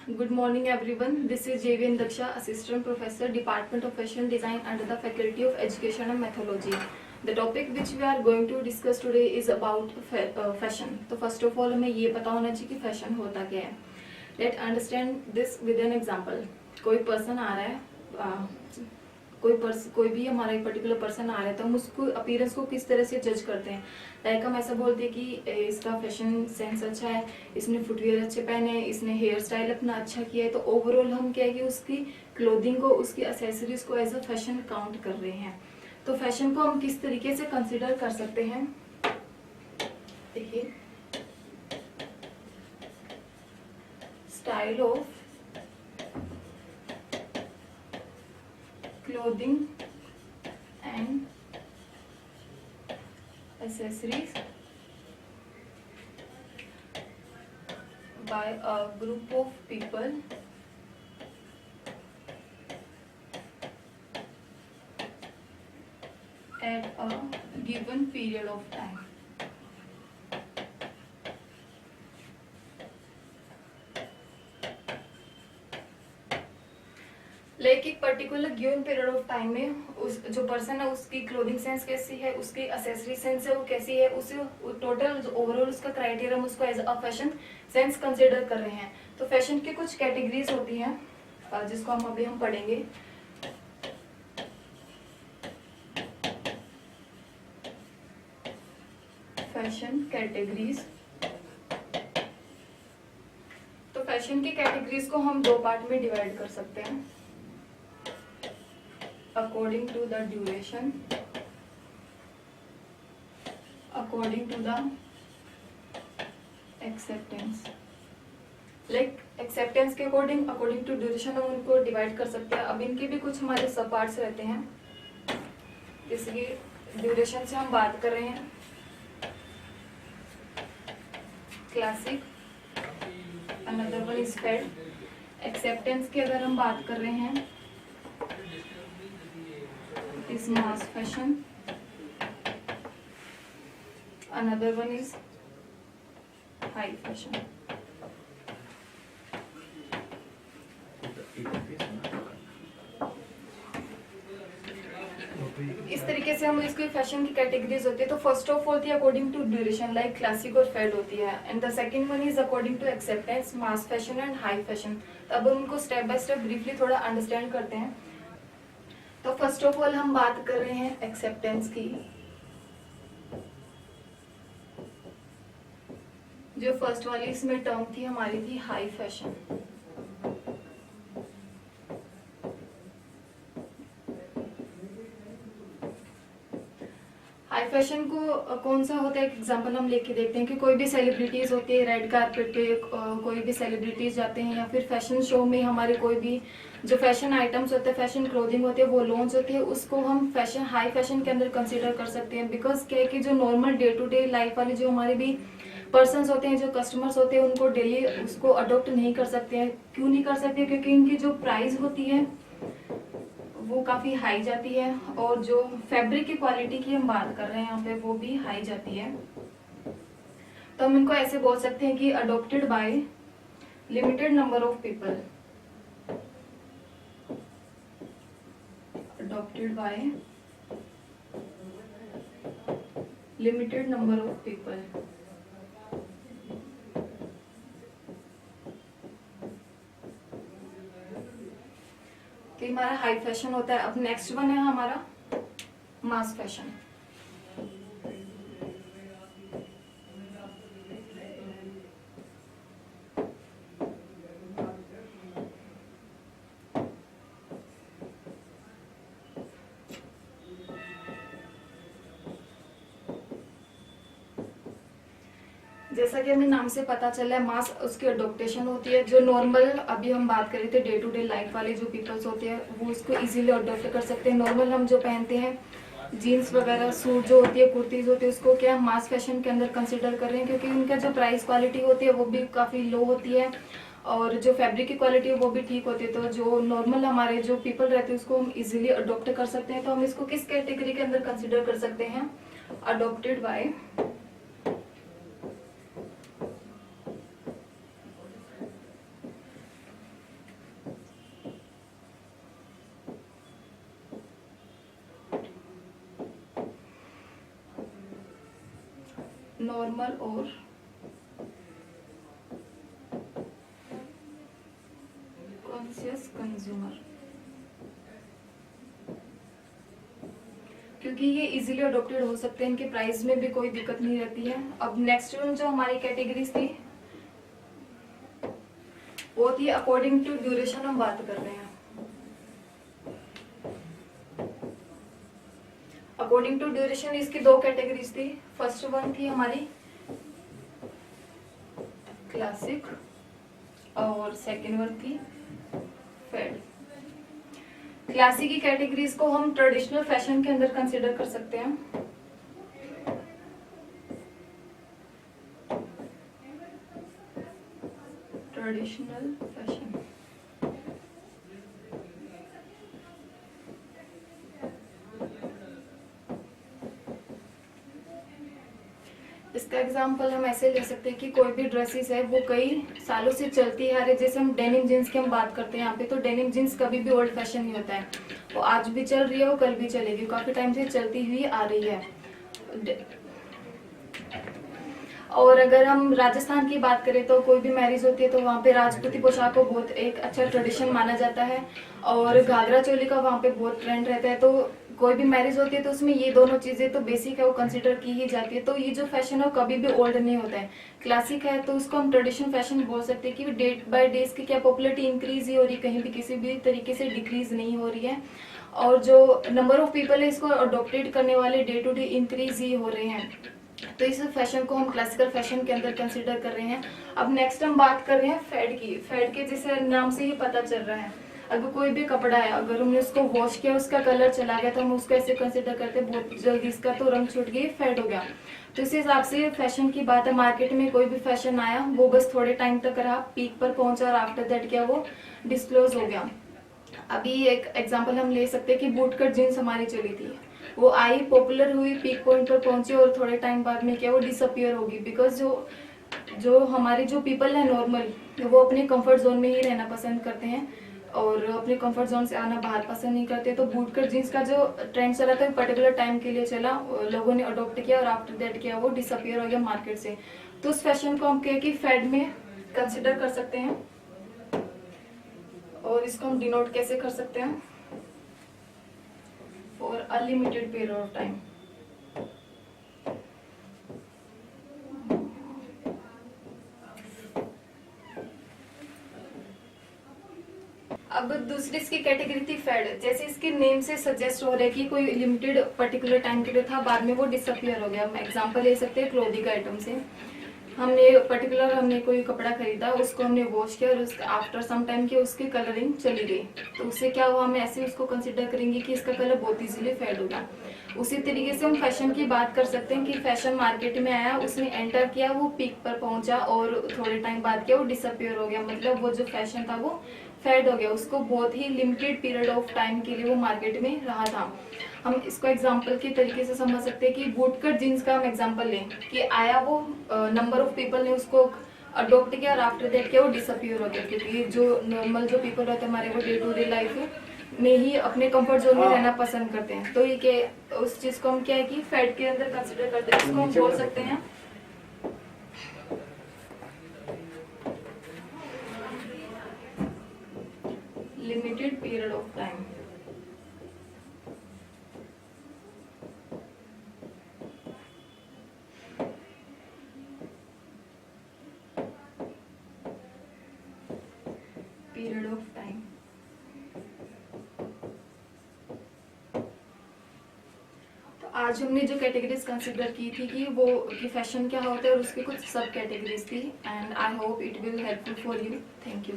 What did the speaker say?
Good morning everyone. This is JVN Daksha, Assistant Professor, Department of Fashion Design under the Faculty of Education and Methodology. The topic which we are going to discuss today is about fashion. तो first of all हमें ये पता होना चाहिए कि fashion होता क्या है. Let's understand this with an example. कोई person आ रहा है, कोई भी हमारा एक पर्टिकुलर पर्सन आ रहा है तो हम उसको अपीयरेंस को किस तरह से जज करते हैं. लाइक हम ऐसा बोलते हैं कि इसका फैशन सेंस अच्छा है, इसने फुटवेयर अच्छे पहने हैं, इसने हेयर स्टाइल अपना अच्छा किया है. तो ओवरऑल हम क्या है कि उसकी क्लोथिंग को, उसकी एसेसरीज को एज अ फैशन काउंट कर रहे हैं. तो फैशन को हम किस तरीके से कंसिडर कर सकते हैं, देखिए. Style of clothing and accessories by a group of people at a given period of time. Like एक particular given period of time में उस जो पर्सन है उसकी क्लोथिंग सेंस कैसी है, उसकी एक्सेसरी सेंस है वो कैसी है, उसे टोटल ओवरऑल उसका क्राइटेरिया हम उसको as a fashion sense consider कर रहे हैं. तो फैशन की कुछ कैटेगरीज होती हैं जिसको हम अभी पढ़ेंगे. Fashion categories. तो फैशन की कैटेगरीज को हम दो पार्ट में डिवाइड कर सकते हैं. According to the duration, according to the acceptance. Like acceptance के according to duration हम उनको डिवाइड कर सकते हैं. अब इनके भी कुछ हमारे सब पार्ट्स रहते हैं. जैसे कि ड्यूरेशन से हम बात कर रहे हैं classic, another one is fed. Acceptance की अगर हम बात कर रहे हैं is mass fashion, another one is high fashion. इस तरीके से हम इसकी फैशन की कैटेगरीज होती है. तो फर्स्ट ऑफ ऑल थी according to duration, like classic और फेड होती है. And the second one is according to acceptance, mass fashion and high fashion. अब हम उनको स्टेप बाय स्टेप ब्रीफली थोड़ा अंडरस्टैंड करते हैं. तो फर्स्ट ऑफ ऑल हम बात कर रहे हैं एक्सेप्टेंस की. जो फर्स्ट वाली इसमें टर्म थी हमारी थी हाई फैशन. हाई फैशन को कौन सा होता है, एक एग्जांपल हम लेके देखते हैं कि कोई भी सेलिब्रिटीज होती है, रेड कारपेट पे कोई भी सेलिब्रिटीज जाते हैं या फिर फैशन शो में हमारे कोई भी जो फैशन आइटम्स होते हैं, फैशन क्लोथिंग होती है वो लॉन्च होती है, उसको हम फैशन हाई फैशन के अंदर कंसीडर कर सकते हैं. बिकॉज क्या है कि जो normal day to day life वाले जो हमारे भी पर्सन्स होते हैं, जो कस्टमर्स होते हैं, उनको डेली उसको अडोप्ट नहीं कर सकते हैं. क्यों नहीं कर सकते? क्योंकि इनकी जो प्राइस होती है वो काफी हाई जाती है और जो फैब्रिक की क्वालिटी की हम बात कर रहे हैं यहाँ पे वो भी हाई जाती है. तो हम इनको ऐसे बोल सकते हैं कि adopted by limited number of people. adopted by limited number of people. तो हमारा हाई फैशन होता है. अब नेक्स्ट वन है हमारा मास फैशन. जैसा कि हमें नाम से पता चला है, मास उसकी अडोप्टेशन होती है. जो नॉर्मल अभी हम बात कर रहे थे डे टू डे लाइफ वाले जो पीपल्स होते हैं वो उसको इजीली अडोप्ट कर सकते हैं. नॉर्मल हम जो पहनते हैं जीन्स वगैरह, सूट जो होती है, कुर्तीज होती है, उसको क्या हम मास फैशन के अंदर कंसिडर कर रहे हैं क्योंकि उनका जो प्राइस क्वालिटी होती है वो भी काफ़ी लो होती है और जो फैब्रिक की क्वालिटी है वो भी ठीक होती है. तो जो नॉर्मल हमारे जो पीपल रहते हैं उसको हम इजीली अडोप्ट कर सकते हैं. तो हम इसको किस कैटेगरी के अंदर कंसिडर कर सकते हैं? अडोप्टेड बाय नॉर्मल और कॉन्शियस कंज्यूमर, क्योंकि ये इजीली अडोप्टेड हो सकते हैं, इनके प्राइस में भी कोई दिक्कत नहीं रहती है। अब नेक्स्ट जो हमारी कैटेगरीज थी वो थी अकॉर्डिंग टू ड्यूरेशन, हम बात कर रहे हैं। अकॉर्डिंग टू ड्यूरेशन इसकी दो कैटेगरीज थी। फर्स्ट वन थी हमारी क्लासिक और सेकेंड वन थी फेड। क्लासिक की कैटेगरीज को हम ट्रेडिशनल फैशन के अंदर कंसीडर कर सकते हैं। ट्रेडिशनल फैशन, इसका एग्जांपल हम ऐसे ले सकते हैं कि कोई भी ड्रेसेस है वो कई सालों से चलती आ रही है। जैसे हम डेनिम जींस की हम बात करते हैं यहाँ पे, तो डेनिम जींस कभी भी ओल्ड फैशन नहीं होता है, वो आज भी चल रही है, वो कल भी चलेगी, काफी टाइम से चलती हुई आ रही है। और अगर हम राजस्थान की बात करें तो कोई भी मैरिज होती है तो वहाँ पे राजपूती पोशाक को बहुत एक अच्छा ट्रेडिशन माना जाता है, और घाघरा चोली का वहाँ पे बहुत ट्रेंड रहता है। तो कोई भी मैरिज होती है तो उसमें ये दोनों चीजें तो बेसिक है, वो कंसिडर की ही जाती है। तो ये जो फैशन है वो कभी भी ओल्ड नहीं होता है। क्लासिक है तो उसको हम ट्रेडिशनल फैशन बोल सकते हैं कि डेट बाय डे इसकी क्या पॉपुलरिटी इंक्रीज ही हो रही है, कहीं भी किसी भी तरीके से डिक्रीज नहीं हो रही है। और जो नंबर ऑफ पीपल है इसको अडोप्टेड करने वाले डे टू डे इंक्रीज ही हो रहे हैं। तो इस फैशन को हम क्लासिकल फैशन के अंदर कंसीडर कर रहे हैं। अब नेक्स्ट हम बात कर रहे हैं फेड की। फेड के जैसे नाम से ही पता चल रहा है, अगर कोई भी कपड़ा है, अगर हमने उसको वॉश किया, उसका कलर चला गया, तो हम उसको ऐसे कंसीडर करते हैं बहुत जल्दी इसका तो रंग छूट गया, फेड हो गया। तो इस हिसाब से फैशन की बात है, मार्केट में कोई भी फैशन आया वो बस थोड़े टाइम तक रहा, पीक पर पहुंचा और आफ्टर दैट क्या वो डिस्क्लोज हो गया। अभी एक एग्जाम्पल हम ले सकते हैं कि बूट कट जीन्स हमारी चली थी, वो आई, पॉपुलर हुई, पीक पॉइंट पर पहुंची और थोड़े टाइम बाद में क्या वो डिसअपियर होगी। बिकॉज जो हमारे जो पीपल है नॉर्मल, वो अपने कंफर्ट जोन में ही रहना पसंद करते हैं और अपने कंफर्ट जोन से आना बाहर पसंद नहीं करते। तो बूट कट जीन्स का जो ट्रेंड चला था पर्टिकुलर टाइम के लिए चला, लोगों ने अडोप्ट किया और आफ्टर दैट किया वो डिसअपियर हो गया मार्केट से। तो उस फैशन को हम कह कि फेड में कंसिडर कर सकते हैं। और इसको हम डिनोट कैसे कर सकते हैं, for a limited period of time. अब दूसरी इसकी कैटेगरी थी फेड। जैसे इसके नेम से सजेस्ट हो रहा है कि कोई लिमिटेड पर्टिकुलर टाइम के लिए था, बाद में वो डिसअपियर हो गया। हम एग्जांपल ले सकते हैं क्लोथिंग आइटम से। हमने कोई कपड़ा खरीदा, उसको हमने वॉश किया और उसके आफ्टर सम टाइम की उसकी कलरिंग चली गई, तो उससे क्या हुआ, हम ऐसे उसको कंसिडर करेंगे कि इसका कलर बहुत इजीली फेड होगा। उसी तरीके से हम फैशन की बात कर सकते हैं कि फैशन मार्केट में आया, उसने एंटर किया, वो पीक पर पहुंचा और थोड़े टाइम बाद क्या वो डिसअपियर हो गया। मतलब वो जो फैशन था वो फेड हो गया, उसको बहुत ही लिमिटेड पीरियड ऑफ टाइम के लिए वो मार्केट में रहा था। हम इसको एग्जाम्पल के तरीके से समझ सकते हैं कि बूट कट जीन्स का हम एग्जाम्पल लें कि आया वो, नंबर ऑफ पीपल ने उसको अडोप्ट किया और आफ्टर दैट क्या वो डिसअपियर हो गया, क्योंकि जो नॉर्मल जो पीपल होते हैं हमारे वो डे टू डे लाइफ में ही अपने कंफर्ट जोन में रहना पसंद करते हैं। तो ये क्या उस चीज को हम क्या है कि फेड के अंदर कंसिडर करते हैं। इसको हम बोल सकते हैं limited period of time. Period of time. तो आज हमने जो कैटेगरीज कंसिडर की थी कि वो कि फैशन क्या होता है और उसकी कुछ सब कैटेगरीज थी, and I hope it will helpful for you. Thank you.